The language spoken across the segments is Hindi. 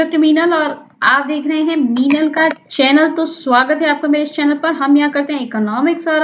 डॉक्टर मीनल और आप देख रहे हैं मीनल का चैनल। तो स्वागत है आपका मेरे इस चैनल पर। हम यहाँ करते हैं इकोनॉमिक्स और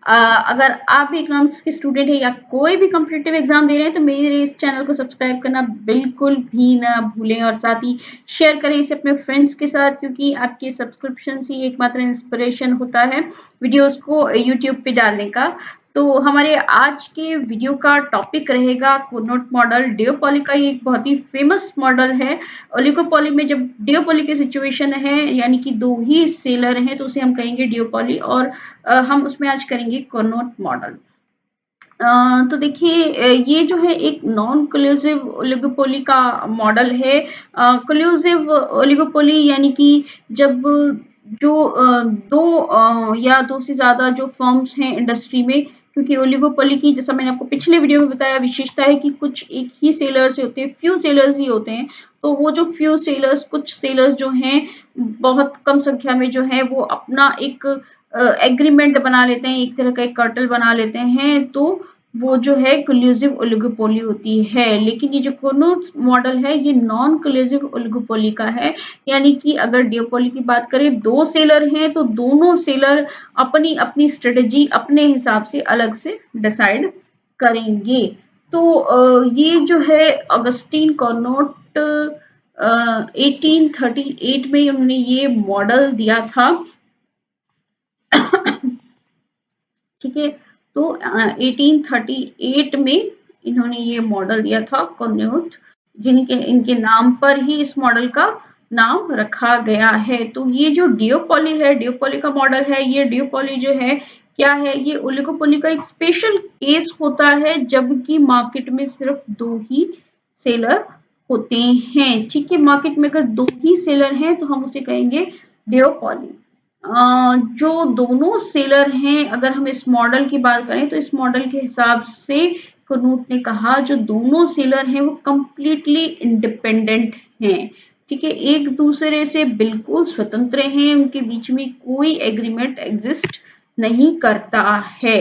अगर आप भी इकोनॉमिक्स के स्टूडेंट हैं या कोई भी कॉम्पिटिटिव एग्जाम दे रहे हैं तो मेरे इस चैनल को सब्सक्राइब करना बिल्कुल भी ना भूलें और साथ ही शेयर करें इसे अपने फ्रेंड्स के साथ, क्योंकि आपके सब्सक्रिप्शन ही एकमात्र इंस्पिरेशन होता है वीडियोस को यूट्यूब पे डालने का। तो हमारे आज के वीडियो का टॉपिक रहेगा कोर्नोट मॉडल। डिओपॉली का ये एक बहुत ही फेमस मॉडल है। ओलिगोपॉली में जब डिओपॉली की सिचुएशन है यानी कि दो ही सेलर हैं तो उसे हम कहेंगे डिओपॉली, और हम उसमें आज करेंगे कोर्नोट मॉडल। तो देखिए ये जो है एक नॉन कोल्यूसिव ओलिगोपोली का मॉडल है। कोल्यूसिव ओलिगोपोली यानी कि जब जो दो या दो से ज्यादा जो फर्म्स हैं इंडस्ट्री में, क्योंकि ओलिगोपोली की जैसा मैंने आपको पिछले वीडियो में बताया विशेषता है कि कुछ एक ही सेलर्स होते हैं, फ्यू सेलर्स ही होते हैं। तो वो जो फ्यू सेलर्स, कुछ सेलर्स जो हैं बहुत कम संख्या में जो है वो अपना एक एग्रीमेंट बना लेते हैं, एक तरह का एक कार्टेल बना लेते हैं, तो वो जो है कोल्यूसिव ओलिगोपोली होती है। लेकिन ये जो कोर्नोट मॉडल है ये नॉन कोल्यूसिव ओलिगोपोली का है, यानी कि अगर डिओपोली की बात करें दो सेलर हैं तो दोनों सेलर अपनी अपनी स्ट्रेटेजी अपने हिसाब से अलग से डिसाइड करेंगे। तो ये जो है ऑगस्टीन कोर्नोट 1838 में उन्होंने ये मॉडल दिया था। ठीक है, तो 1838 में इन्होंने ये मॉडल दिया था कोर्नोट, जिनके इनके नाम पर ही इस मॉडल का नाम रखा गया है। तो ये जो डिओपॉली है, डिओपॉली का मॉडल है, ये डिओपॉली जो है क्या है, ये ओलिगोपोली का एक स्पेशल केस होता है जबकि मार्केट में सिर्फ दो ही सेलर होते हैं। ठीक है, मार्केट में अगर दो ही सेलर हैं तो हम उसे कहेंगे डिओपॉली। जो दोनों सेलर हैं, अगर हम इस मॉडल की बात करें तो इस मॉडल के हिसाब से कोर्नोट ने कहा जो दोनों सेलर हैं वो कंप्लीटली इंडिपेंडेंट हैं। ठीक है, एक दूसरे से बिल्कुल स्वतंत्र हैं, उनके बीच में कोई एग्रीमेंट एग्जिस्ट नहीं करता है।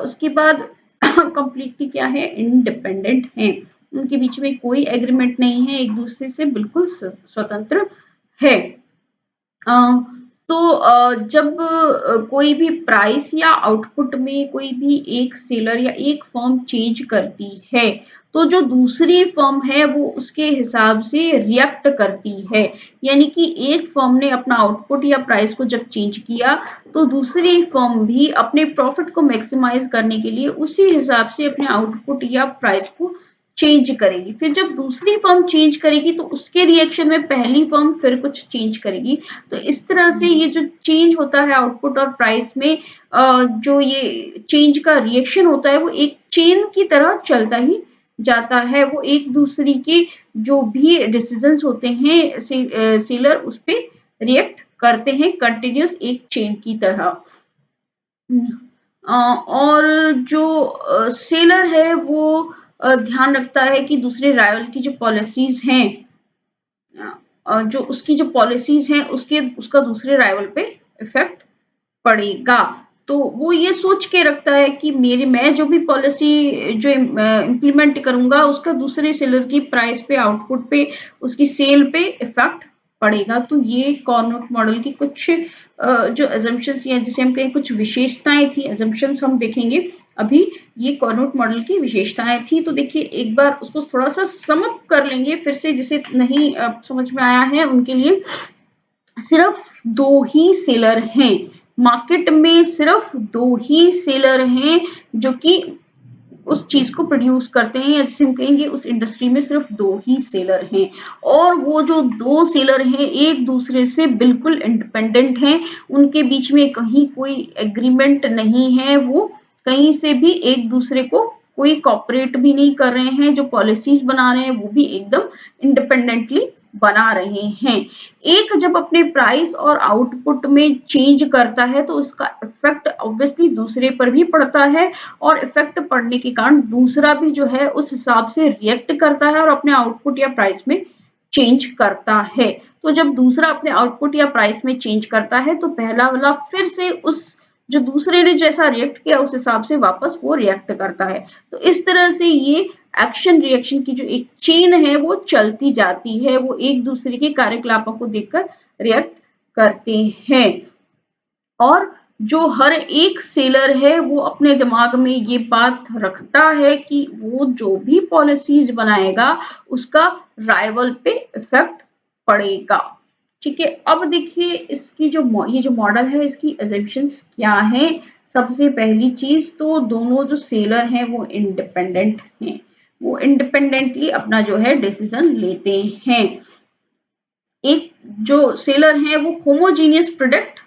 उसके बाद कंप्लीटली क्या है, इंडिपेंडेंट हैं, उनके बीच में कोई एग्रीमेंट नहीं है, एक दूसरे से बिल्कुल स्वतंत्र है। तो जब कोई भी प्राइस या आउटपुट में कोई भी एक सेलर या एक फर्म चेंज करती है तो जो दूसरी फर्म है वो उसके हिसाब से रिएक्ट करती है, यानी कि एक फर्म ने अपना आउटपुट या प्राइस को जब चेंज किया तो दूसरी फर्म भी अपने प्रॉफिट को मैक्सिमाइज करने के लिए उसी हिसाब से अपने आउटपुट या प्राइस को चेंज करेगी। फिर जब दूसरी फर्म चेंज करेगी तो उसके रिएक्शन में पहली फर्म फिर कुछ चेंज करेगी। तो इस तरह से ये जो चेंज होता है आउटपुट और प्राइस में, जो ये चेंज का रिएक्शन होता है वो एक चेन की तरह चलता ही जाता है। वो एक दूसरे के जो भी डिसीजंस होते हैं सेलर उस पे रिएक्ट करते हैं कंटिन्यूस एक चेन की तरह। और जो सेलर है वो ध्यान रखता है कि दूसरे राइवल की जो पॉलिसीज हैं, जो उसकी जो पॉलिसीज हैं उसके उसका दूसरे राइवल पे इफेक्ट पड़ेगा। तो वो ये सोच के रखता है कि मैं जो भी पॉलिसी जो इम्प्लीमेंट करूंगा उसका दूसरे सेलर की प्राइस पे, आउटपुट पे, उसकी सेल पे इफेक्ट पड़ेगा। तो ये कोर्नोट मॉडल की कुछ जो अजम्पशंस या जिसे हम कहें कुछ विशेषताएं थी, अजम्पशंस हम देखेंगे अभी। ये कोर्नोट मॉडल की विशेषताएं थी। तो देखिए एक बार उसको थोड़ा सा सम अप कर लेंगे फिर से, जिसे नहीं समझ में आया है उनके लिए। सिर्फ दो ही सेलर हैं मार्केट में, सिर्फ दो ही सेलर हैं जो कि उस चीज को प्रोड्यूस करते हैं, या जिसे हम कहेंगे उस इंडस्ट्री में सिर्फ दो ही सेलर हैं। और वो जो दो सेलर हैं एक दूसरे से बिल्कुल इंडिपेंडेंट हैं, उनके बीच में कहीं कोई एग्रीमेंट नहीं है, वो कहीं से भी एक दूसरे को कोई कॉपरेट भी नहीं कर रहे हैं, जो पॉलिसीज बना रहे हैं वो भी एकदम इंडिपेंडेंटली बना रहे हैं। एक जब अपने प्राइस और आउटपुट में चेंज करता है तो उसका इफेक्ट ऑब्वियसली दूसरे पर भी पड़ता है, और इफेक्ट पड़ने के कारण दूसरा भी जो है उस हिसाब से रिएक्ट करता है और अपने आउटपुट या प्राइस में चेंज करता है। तो जब दूसरा अपने आउटपुट या प्राइस में चेंज करता है तो पहला वाला फिर से उस जो दूसरे ने जैसा रिएक्ट किया उस हिसाब से वापस वो रिएक्ट करता है। तो इस तरह से ये एक्शन रिएक्शन की जो एक चेन है वो चलती जाती है, वो एक दूसरे के कार्यकलापों को देखकर रिएक्ट करते हैं। और जो हर एक सेलर है वो अपने दिमाग में ये बात रखता है कि वो जो भी पॉलिसीज बनाएगा उसका राइवल पे इफेक्ट पड़ेगा। ठीक है, अब देखिए इसकी जो ये जो मॉडल है इसकी एजम्पशंस क्या है। सबसे पहली चीज तो दोनों जो सेलर हैं वो इंडिपेंडेंट हैं, वो इंडिपेंडेंटली अपना जो है डिसीजन लेते हैं। एक जो सेलर है वो होमोजीनियस प्रोडक्ट,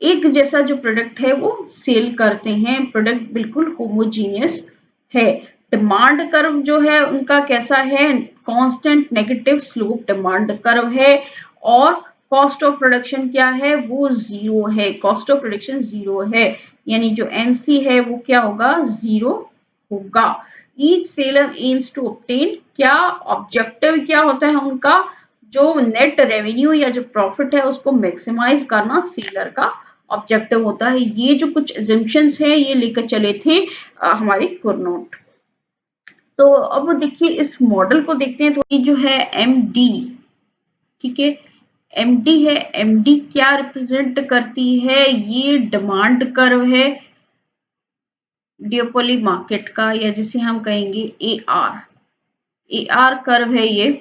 एक जैसा जो प्रोडक्ट है वो सेल करते हैं, प्रोडक्ट बिल्कुल होमोजीनियस है। डिमांड कर्व जो है उनका कैसा है, constant negative slope demand curve है। और कॉस्ट ऑफ प्रोडक्शन क्या है, वो जीरो है, कॉस्ट ऑफ प्रोडक्शन जीरो है, यानी जो एमसी है वो क्या होगा, जीरो होगा। Each seller aims to obtain, क्या ऑब्जेक्टिव क्या होता है उनका, जो नेट रेवेन्यू या जो प्रॉफिट है उसको मैक्सिमाइज करना सेलर का ऑब्जेक्टिव होता है। ये जो कुछ एजम्पशंस है ये लेकर चले थे हमारे कुरनोट। तो अब देखिए इस मॉडल को देखते हैं। तो ये जो है एमडी, ठीक है, एमडी है, एमडी क्या रिप्रेजेंट करती है, ये डिमांड कर्व है डियोपोली मार्केट का, या जिसे हम कहेंगे A R, A R curve है ये।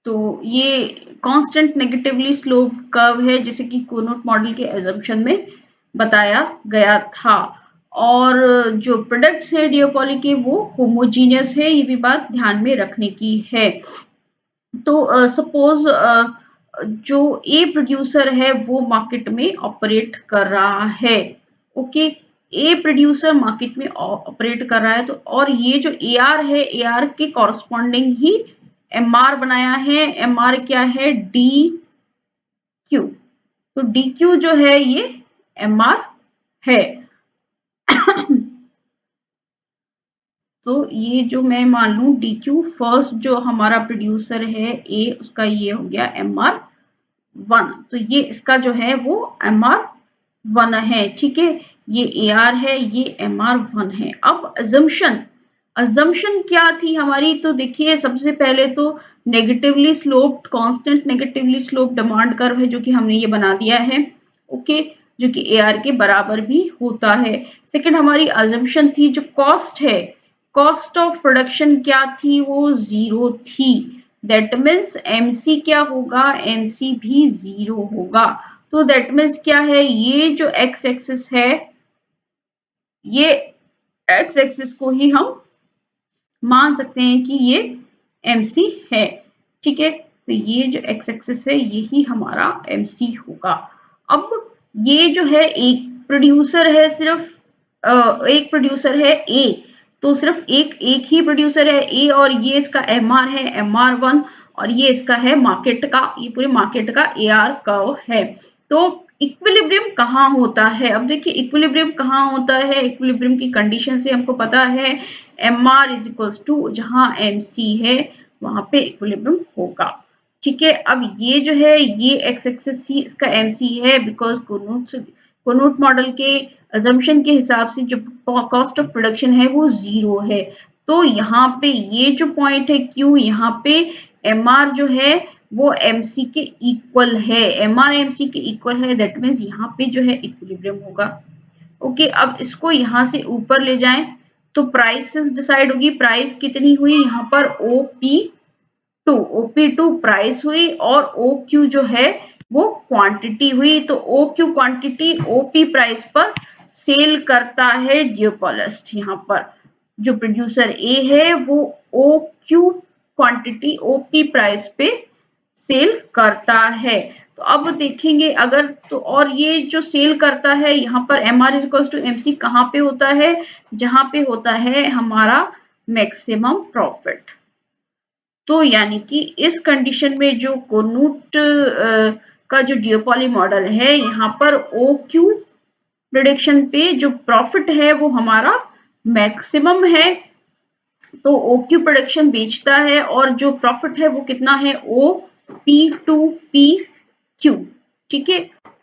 तो ये कांस्टेंट नेगेटिवली स्लोप कर्व है जैसे कि कुरनोट मॉडल के एजम्पशन में बताया गया था। और जो प्रोडक्ट्स है डियोपॉली के वो होमोजीनियस है, ये भी बात ध्यान में रखने की है। तो सपोज जो ए प्रोड्यूसर है वो मार्केट में ऑपरेट कर रहा है, ओके, ए प्रोड्यूसर मार्केट में ऑपरेट कर रहा है। तो और ये जो ए आर है, ए आर के कॉरस्पॉन्डिंग ही एम आर बनाया है, एम आर क्या है, डी क्यू। तो डी क्यू जो है ये एम आर है। तो ये जो मैं मान लू डी क्यू, फर्स्ट जो हमारा प्रोड्यूसर है ए, उसका ये हो गया एम आर वन, तो ये इसका जो है वो एम आर वन है, ठीक है, ये ए आर है, ये एम आर वन है। अब अजम्पशन, अजम्पशन क्या थी हमारी, तो देखिए सबसे पहले तो negatively sloped, constant negatively slope demand curve है जो कि हमने ये बना दिया है, ओके, जो कि ए आर के बराबर भी होता है। सेकंड हमारी अजम्पशन थी जो कॉस्ट है, कॉस्ट ऑफ प्रोडक्शन क्या थी, वो जीरो थी। दैट मीन्स एमसी क्या होगा, एमसी भी जीरो होगा। तो दैट मीन्स क्या है, ये जो एक्स एक्सिस है, ये एक्स एक्सिस को ही हम मान सकते हैं कि ये एमसी है, ठीक है। तो ये जो एक्स एक्सिस है यही हमारा एमसी होगा। अब ये जो है एक प्रोड्यूसर है, सिर्फ एक प्रोड्यूसर है ए, तो सिर्फ एक ही प्रोड्यूसर है ए, और ये इसका एम आर है, एम आर वन, और ये इसका है मार्केट का, ये पूरे मार्केट का ए आर कर्व है। तो इक्विलिब्रियम कहाँ होता है, अब देखिए इक्विलिब्रियम कहाँ होता है, इक्विलिब्रियम की कंडीशन से हमको पता है M R is equals to, जहां एम सी है वहां पे इक्विलिब्रियम होगा, ठीक है। अब ये जो है ये एक्स एक्सिस ही इसका एम सी है, बिकॉज कोनोट मॉडल के अजम्पशन के हिसाब से जो कॉस्ट ऑफ प्रोडक्शन है वो जीरो है। तो यहाँ पे ये जो पॉइंट है क्यू, यहाँ पे एम आर जो है वो एमसी के इक्वल है, एम आर एमसी के इक्वल है, दैट मीन्स यहाँ पे जो है इक्विलिब्रियम होगा, ओके। अब इसको यहाँ से ऊपर ले जाएं तो प्राइसेस डिसाइड होगी, प्राइस कितनी हुई यहाँ पर OP2, OP2 प्राइस हुई, और OQ जो है वो क्वांटिटी हुई। तो OQ क्वांटिटी OP प्राइस पर सेल करता है ड्यूपोलिस्ट, यहाँ पर जो प्रोड्यूसर ए है वो OQ क्वांटिटी OP प्राइस पे सेल करता है। तो अब देखेंगे अगर तो, और ये जो सेल करता है यहाँ पर M R is equal to M C कहाँ पे होता है, जहां पे होता है हमारा मैक्सिमम प्रॉफिट। तो यानी कि इस कंडीशन में जो कोनूट का जो डियोपॉली मॉडल है, यहाँ पर ओ क्यू प्रिडिक्शन पे जो प्रॉफिट है वो हमारा मैक्सिमम है। तो ओ क्यू प्रोडक्शन बेचता है और जो प्रॉफिट है वो कितना है, O P two P Q, ठीक है।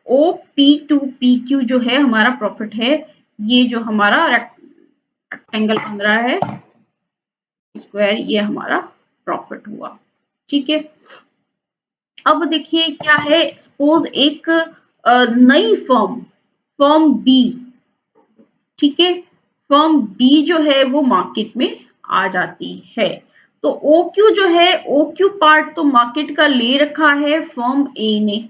OP2PQ जो है हमारा प्रॉफिट है, ये जो हमारा रेक्टेंगल बन रहा है स्क्वायर, ये हमारा प्रॉफिट हुआ। ठीक है, अब देखिए क्या है, सपोज एक नई फर्म बी, ठीक है, फर्म बी जो है वो मार्केट में आ जाती है, तो ओ क्यू जो है, ओ क्यू पार्ट तो मार्केट का ले रखा है फर्म ए ने,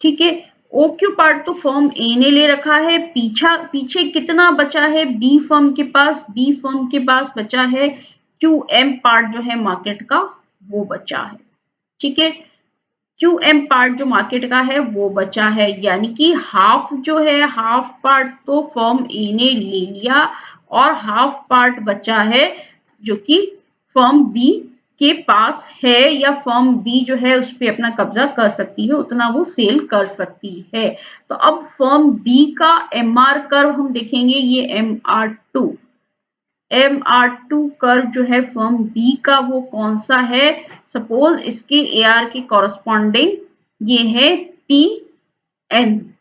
ठीक है, ओ क्यू पार्ट तो फर्म ए ने ले रखा है, पीछे कितना बचा है बी फर्म के पास, बी फर्म के पास बचा है क्यू एम पार्ट जो है मार्केट का वो बचा है, ठीक है, क्यू एम पार्ट जो मार्केट का है वो बचा है, यानी कि हाफ जो है, हाफ पार्ट तो फर्म ए ने ले लिया और हाफ पार्ट बचा है जो कि फर्म बी के पास है, या फर्म बी जो है उस पर अपना कब्जा कर सकती है, उतना वो सेल कर सकती है। तो अब फर्म बी का एमआर कर्व हम देखेंगे, ये MR2 कर्व जो है फर्म बी का वो कौन सा है, सपोज इसके एआर के कॉरस्पॉन्डिंग ये है पी एन,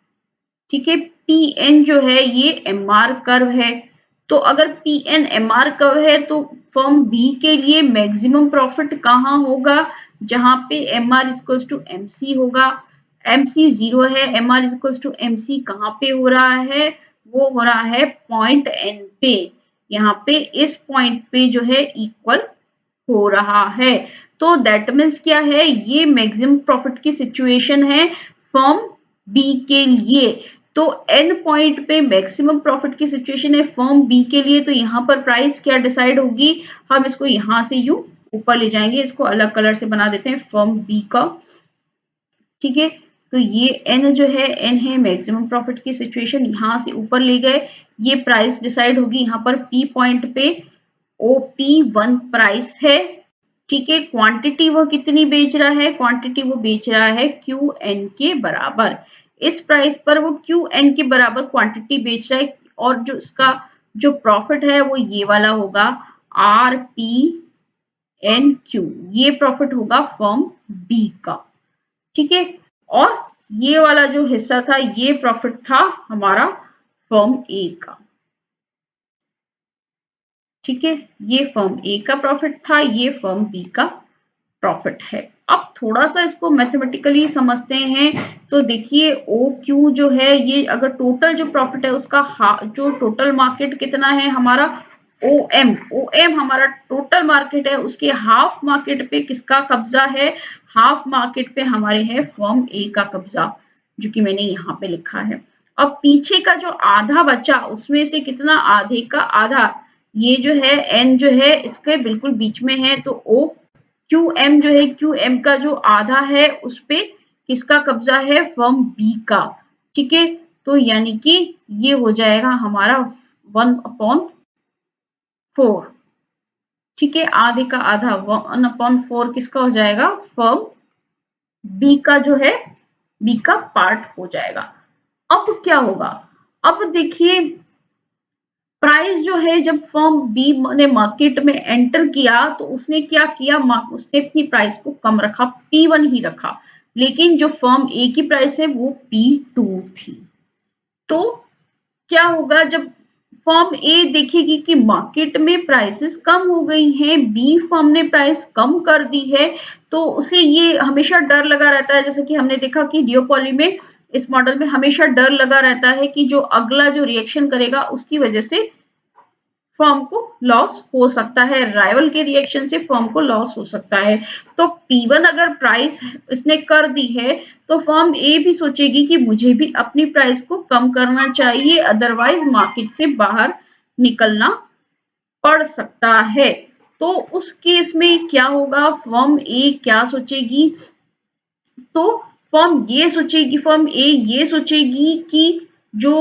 ठीक है, पी एन जो है ये एमआर कर्व है, तो अगर पी एन एमआर कर्व है तो फर्म बी के लिए मैक्सिमम प्रॉफिट कहाँ होगा, जहां पे M R equal to M C होगा, एम सी 0 है, M R equal to M C कहाँ पे हो रहा है, वो हो रहा है पॉइंट एन पे, यहाँ पे इस पॉइंट पे जो है इक्वल हो रहा है, तो दैट मीन्स क्या है, ये मैक्सिमम प्रॉफिट की सिचुएशन है फर्म बी के लिए, तो एन पॉइंट पे मैक्सिमम प्रॉफिट की सिचुएशन है फर्म बी के लिए, तो यहाँ पर प्राइस क्या डिसाइड होगी, हम इसको यहाँ से यूं ऊपर ले जाएंगे, इसको अलग कलर से बना देते हैं फर्म बी का, ठीक है, तो ये एन जो है, एन है मैक्सिमम प्रॉफिट की सिचुएशन, यहाँ से ऊपर ले गए, ये प्राइस डिसाइड होगी यहाँ पर पी पॉइंट पे, OP1 प्राइस है, ठीक है, क्वांटिटी वो कितनी बेच रहा है, क्वांटिटी वो बेच रहा है QN के बराबर, इस प्राइस पर वो QN के बराबर क्वांटिटी बेच रहा है, और जो इसका जो प्रॉफिट है वो ये वाला होगा RPNQ, ये प्रॉफिट होगा फर्म बी का, ठीक है, और ये वाला जो हिस्सा था ये प्रॉफिट था हमारा फर्म ए का, ठीक है, ये फर्म ए का प्रॉफिट था, ये फर्म बी का प्रॉफिट है। अब थोड़ा सा इसको मैथमेटिकली समझते हैं, तो देखिए ओ क्यू जो है, ये अगर टोटल जो प्रॉफिट है उसका जो टोटल मार्केट कितना है हमारा ओ एम हमारा टोटल मार्केट है, उसके हाफ मार्केट पे किसका कब्जा है, हाफ मार्केट पे हमारे है फर्म ए का कब्जा, जो कि मैंने यहाँ पे लिखा है। अब पीछे का जो आधा बचा उसमें से कितना, आधे का आधा, ये जो है एन जो है इसके बिल्कुल बीच में है, तो ओ क्यू एम जो है, क्यू एम का जो आधा है उस पे किसका कब्जा है, फर्म बी का, ठीक है, तो यानी कि ये हो जाएगा हमारा 1/4, ठीक है, आधे का आधा 1/4 किसका हो जाएगा, फर्म बी का जो है, बी का पार्ट हो जाएगा। अब क्या होगा, अब देखिए प्राइस जो है जब फर्म बी ने मार्केट में एंटर किया तो उसने क्या किया, उसने अपनी प्राइस को कम रखा, P1 ही रखा, लेकिन जो फर्म ए की प्राइस है वो P2 थी, तो क्या होगा जब फर्म ए देखेगी कि मार्केट में प्राइसेस कम हो गई हैं, बी फर्म ने प्राइस कम कर दी है, तो उसे ये हमेशा डर लगा रहता है, जैसे कि हमने देखा कि डियोपॉली में, इस मॉडल में हमेशा डर लगा रहता है कि जो अगला जो रिएक्शन करेगा उसकी वजह से फर्म को लॉस हो सकता है, राइवल के रिएक्शन से फर्म को लॉस हो सकता है, तो P1 अगर प्राइस इसने कर दी है तो फर्म ए भी सोचेगी कि मुझे भी अपनी प्राइस को कम करना चाहिए, अदरवाइज मार्केट से बाहर निकलना पड़ सकता है, तो उस केस में क्या होगा, फर्म ए क्या सोचेगी, तो फर्म ए ये सोचेगी कि जो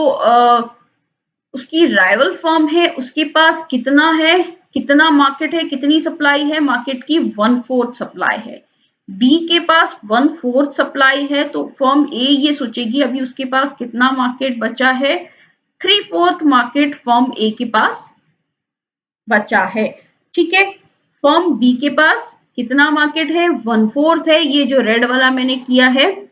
उसकी राइवल फर्म है उसके पास कितना है, कितना मार्केट है, कितनी सप्लाई है, मार्केट की 1/4 सप्लाई है, बी के पास 1/4 सप्लाई है, तो फर्म ए ये सोचेगी अभी उसके पास कितना मार्केट बचा है, 3/4 मार्केट फर्म ए के पास बचा है, ठीक है, फर्म बी के पास कितना मार्केट है, 1/4 है, ये जो रेड वाला मैंने किया है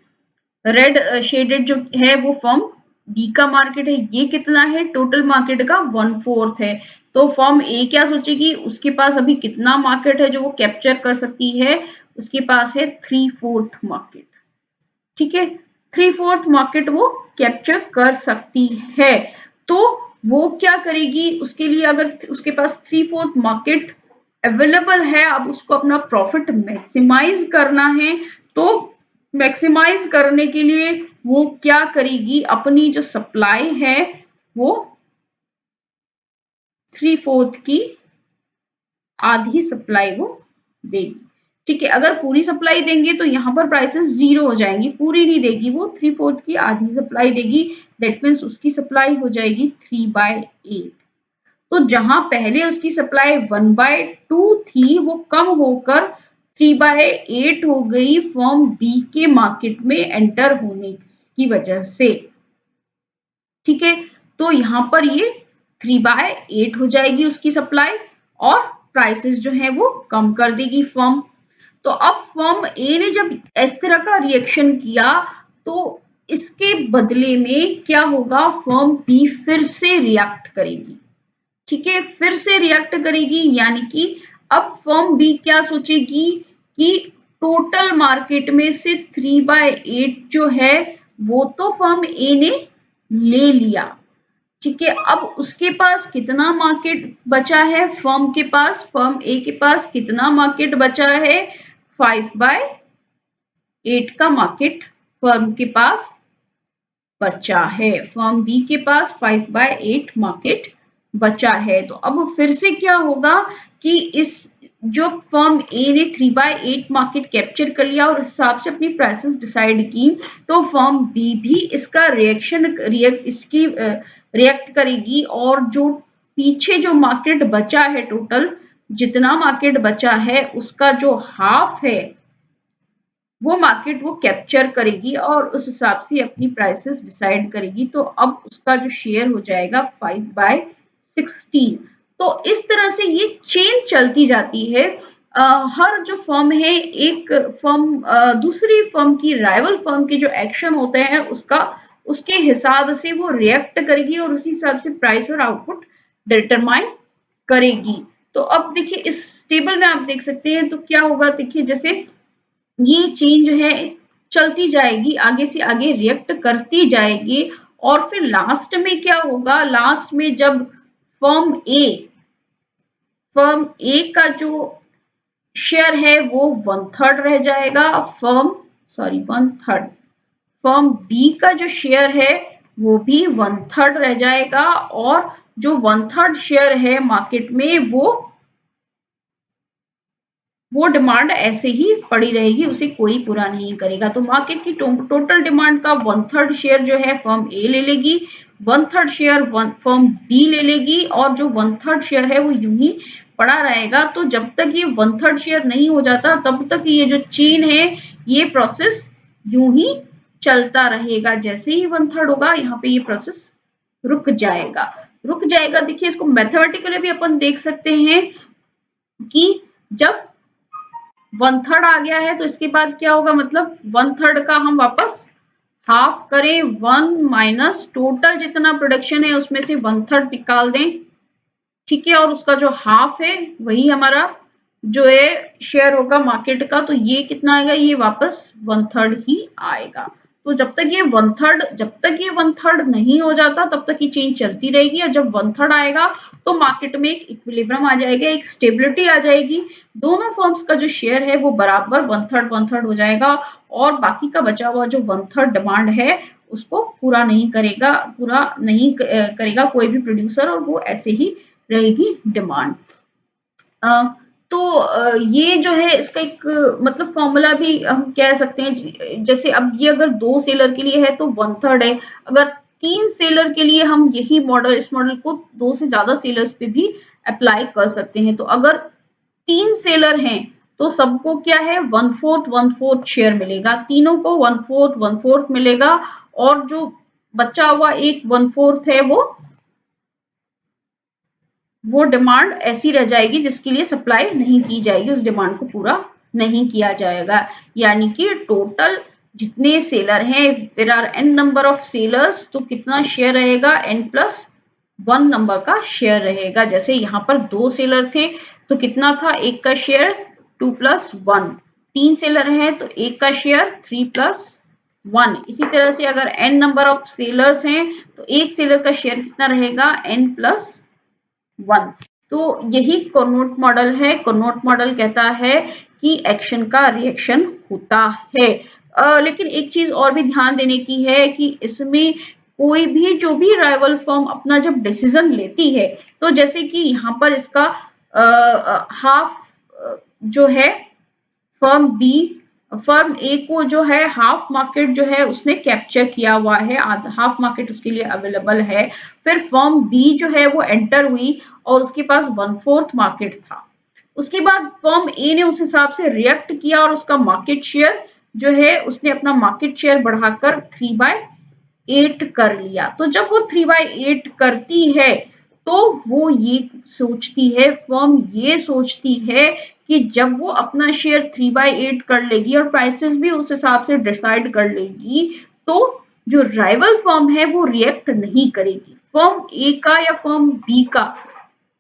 रेड शेडेड जो है वो फर्म बी का मार्केट है। ये कितना है? टोटल मार्केट का 1/4 है। तो फर्म ए क्या सोचेगी, उसके पास अभी कितना मार्केट है जो वो कैप्चर कर सकती है? उसके पास है 3/4 मार्केट। ठीक है, 3/4 मार्केट वो कैप्चर कर सकती है। तो वो क्या करेगी, उसके लिए अगर उसके पास 3/4 मार्केट अवेलेबल है, अब उसको अपना प्रॉफिट मैक्सिमाइज करना है। तो मैक्सिमाइज करने के लिए वो क्या करेगी, अपनी जो सप्लाई है वो 3/4 की आधी सप्लाई वो देगी। ठीक है, अगर पूरी सप्लाई देंगे तो यहाँ पर प्राइसेस जीरो हो जाएंगी, पूरी नहीं देगी वो, 3/4 की आधी सप्लाई देगी। दैट मीन्स उसकी सप्लाई हो जाएगी 3/8। तो जहां पहले उसकी सप्लाई 1/2 थी वो कम होकर 3/8 हो गई फर्म बी के मार्केट में एंटर होने की वजह से। ठीक है, तो यहाँ पर ये 3/8 हो जाएगी उसकी सप्लाई, और प्राइसेस जो है वो कम कर देगी फर्म। तो अब फर्म ए ने जब इस तरह का रिएक्शन किया तो इसके बदले में क्या होगा, फर्म बी फिर से रिएक्ट करेगी। ठीक है, फिर से रिएक्ट करेगी, यानी कि अब फर्म बी क्या सोचेगी कि टोटल मार्केट में से 3/8 जो है वो तो फर्म ए ने ले लिया। ठीक है, अब उसके पास कितना मार्केट बचा है, फर्म के पास, फर्म ए के पास कितना मार्केट बचा है? 5/8 का मार्केट फर्म के पास बचा है। फर्म बी के पास 5/8 मार्केट बचा है। तो अब फिर से क्या होगा कि इस जो फर्म ए ने 3/8 मार्केट कैप्चर कर लिया और हिसाब से अपनी प्राइसेस डिसाइड की, तो फर्म बी भी इसका रिएक्ट करेगी, और जो पीछे जो मार्केट बचा है, टोटल जितना मार्केट बचा है उसका जो हाफ है वो मार्केट वो कैप्चर करेगी और उस हिसाब से अपनी प्राइसेस डिसाइड करेगी। तो अब उसका जो शेयर हो जाएगा 5/16। तो इस तरह से ये चेन चलती जाती है। हर जो फर्म है, एक फर्म दूसरी फर्म की, राइवल फर्म के जो एक्शन होते हैं उसका, उसके हिसाब से वो रिएक्ट करेगी और उसी हिसाब से प्राइस और आउटपुट डिटरमाइन करेगी। तो अब देखिए इस टेबल में आप देख सकते हैं, तो क्या होगा, देखिए जैसे ये चेन जो है चलती जाएगी, आगे से आगे रिएक्ट करती जाएगी, और फिर लास्ट में क्या होगा, लास्ट में जब फर्म ए का जो शेयर है वो 1/3 रह जाएगा, वन थर्ड फर्म बी का जो शेयर है वो भी 1/3 रह जाएगा, और जो 1/3 शेयर है मार्केट में वो डिमांड ऐसे ही पड़ी रहेगी, उसे कोई पूरा नहीं करेगा। तो मार्केट की टोटल डिमांड का 1/3 शेयर जो है फर्म ए ले लेगी, 1/3 शेयर फर्म बी ले लेगी, और जो 1/3 शेयर है वो यूं ही पड़ा रहेगा। तो जब तक ये 1/3 शेयर नहीं हो जाता तब तक ये जो चेन है ये प्रोसेस यूं ही चलता रहेगा। जैसे ही 1/3 होगा यहाँ पे ये प्रोसेस रुक जाएगा, रुक जाएगा। देखिए इसको मैथमेटिकली भी अपन देख सकते हैं कि जब 1/3 आ गया है तो इसके बाद क्या होगा, मतलब 1/3 का हम वापस हाफ करें, 1 माइनस टोटल जितना प्रोडक्शन है उसमें से 1/3 निकाल दें। ठीक है, और उसका जो हाफ है वही हमारा जो है शेयर होगा मार्केट का। तो ये कितना आएगा, ये वापस 1/3 ही आएगा। तो जब तक ये 1/3 नहीं हो जाता तब तक ये चेन चलती रहेगी, और जब 1/3 आएगा तो मार्केट में एक इक्विलिब्रियम आ जाएगा, एक स्टेबिलिटी आ जाएगी। दोनों फर्म्स का जो शेयर है वो बराबर 1/3 हो जाएगा, और बाकी का बचा हुआ जो 1/3 डिमांड है उसको पूरा नहीं करेगा कोई भी प्रोड्यूसर, और वो ऐसे ही रहेगी डिमांड। तो ये जो है इसका एक मतलब फॉर्मूला भी हम कह सकते हैं। जैसे अब ये अगर 2 सेलर के लिए है तो 1/3 है, अगर 3 सेलर के लिए हम यही मॉडल, इस मॉडल को 2 से ज्यादा सेलर्स पे भी अप्लाई कर सकते हैं। तो अगर 3 सेलर हैं तो सबको क्या है, 1/4 शेयर मिलेगा, तीनों को 1/4 मिलेगा, और जो बचा हुआ एक 1/4 है वो डिमांड ऐसी रह जाएगी जिसके लिए सप्लाई नहीं की जाएगी, उस डिमांड को पूरा नहीं किया जाएगा। यानी कि टोटल जितने सेलर हैं, there are n number of sellers, तो कितना शेयर रहेगा, n+1 नंबर का शेयर रहेगा। जैसे यहाँ पर 2 सेलर थे तो कितना था, 1 का शेयर 2+1, 3 सेलर हैं तो 1 का शेयर 3+1। इसी तरह से अगर n नंबर ऑफ सेलर्स हैं तो एक सेलर का शेयर कितना रहेगा, n+1। तो यही कोनोट मॉडल है। कोनोट मॉडल कहता है कि एक्शन का रिएक्शन होता है। लेकिन एक चीज और भी ध्यान देने की है कि इसमें कोई भी जो भी राइवल फर्म अपना जब डिसीजन लेती है, तो जैसे कि यहाँ पर इसका हाफ जो है फर्म बी, फर्म ए को जो है हाफ मार्केट जो है उसने कैप्चर किया हुआ है, हाफ मार्केट उसके लिए अवेलेबल है। फिर फर्म बी जो है वो एंटर हुई और उसके पास 1/4 मार्केट था। उसके बाद फर्म ए ने उस हिसाब से रिएक्ट किया और उसका मार्केट शेयर जो है उसने अपना मार्केट शेयर बढ़ाकर 3/8 कर लिया। तो जब वो 3/8 करती है तो वो ये सोचती है, फर्म ये सोचती है कि जब वो अपना शेयर 3/8 कर लेगी और प्राइसेस भी उस हिसाब से डिसाइड कर लेगी, तो जो राइवल फर्म है वो रिएक्ट नहीं करेगी। फर्म ए का या फर्म बी का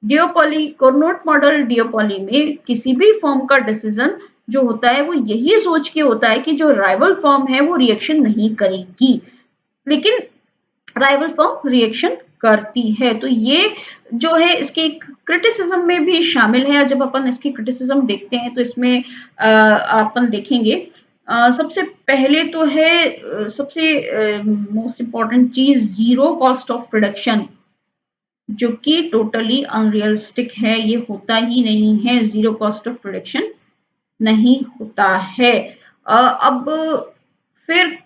डियोपॉली, कोर्नोट मॉडल डियोपॉली में किसी भी फर्म का डिसीजन जो होता है वो यही सोच के होता है कि जो राइवल फर्म है वो रिएक्शन नहीं करेगी, लेकिन राइवल फर्म रिएक्शन करती है। तो ये जो है इसके क्रिटिसिज्म में भी शामिल है। जब अपन इसकी क्रिटिसिज्म देखते हैं तो इसमें अपन देखेंगे सबसे पहले तो है सबसे मोस्ट इम्पॉर्टेंट चीज जीरो कॉस्ट ऑफ प्रोडक्शन, जो कि टोटली अनरियलिस्टिक है। ये होता ही नहीं है, जीरो कॉस्ट ऑफ प्रोडक्शन नहीं होता है। अब फिर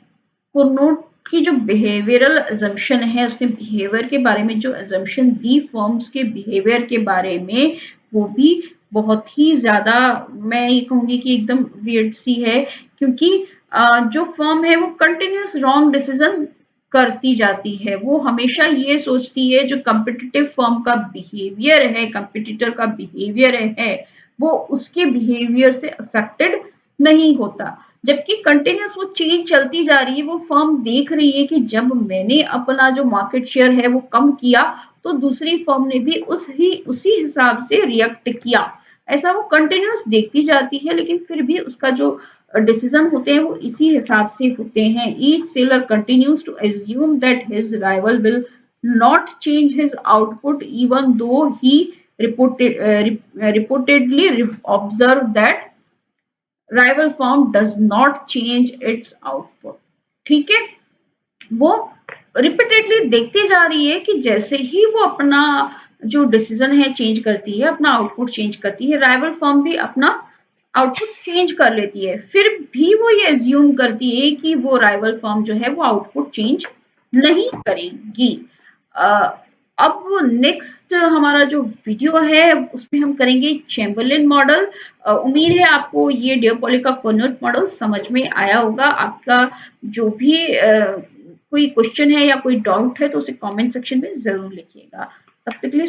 कुरनोट की जो बिहेवियरल अजम्पशन है, उसने बिहेवियर के बारे में जो अजम्पशन दी फर्म्स के बिहेवियर के बारे में, वो भी बहुत ही ज्यादा, मैं ये कहूंगी कि एकदम वियर्ड सी है। क्योंकि जो फर्म है वो कंटिन्यूस रॉन्ग डिसीजन करती जाती है। वो हमेशा ये सोचती है जो कम्पिटिटिव फर्म का बिहेवियर है, कंपिटिटर का बिहेवियर है, वो उसके बिहेवियर से अफेक्टेड नहीं होता। जबकि कंटिन्यूस वो चेंज चलती जा रही है, वो फर्म देख रही है कि जब मैंने अपना जो मार्केट शेयर है वो कम किया तो दूसरी फर्म ने भी उसी हिसाब से रिएक्ट किया। ऐसा वो कंटिन्यूस देखती जाती है, लेकिन फिर भी उसका जो डिसीजन होते हैं वो इसी हिसाब से होते हैं। Each seller continues to assume that his rival will not change his output even though he reportedly observed that rival firm does not change its output। ठीक है, वो रिपीटेडली देखती जा रही है कि जैसे ही वो अपना जो डिसीजन है चेंज करती है, अपना आउटपुट चेंज करती है, राइवल फर्म भी अपना आउटपुट चेंज कर लेती है, फिर भी वो ये एज्यूम करती है कि वो राइवल फर्म जो है वो आउटपुट चेंज नहीं करेगी। अब नेक्स्ट हमारा जो वीडियो है उसमें हम करेंगे चैम्बरलिन मॉडल। उम्मीद है आपको ये डियोपॉली का कोनोट मॉडल समझ में आया होगा। आपका जो भी कोई क्वेश्चन है या कोई डाउट है तो उसे कमेंट सेक्शन में जरूर लिखिएगा। तब तक के लिए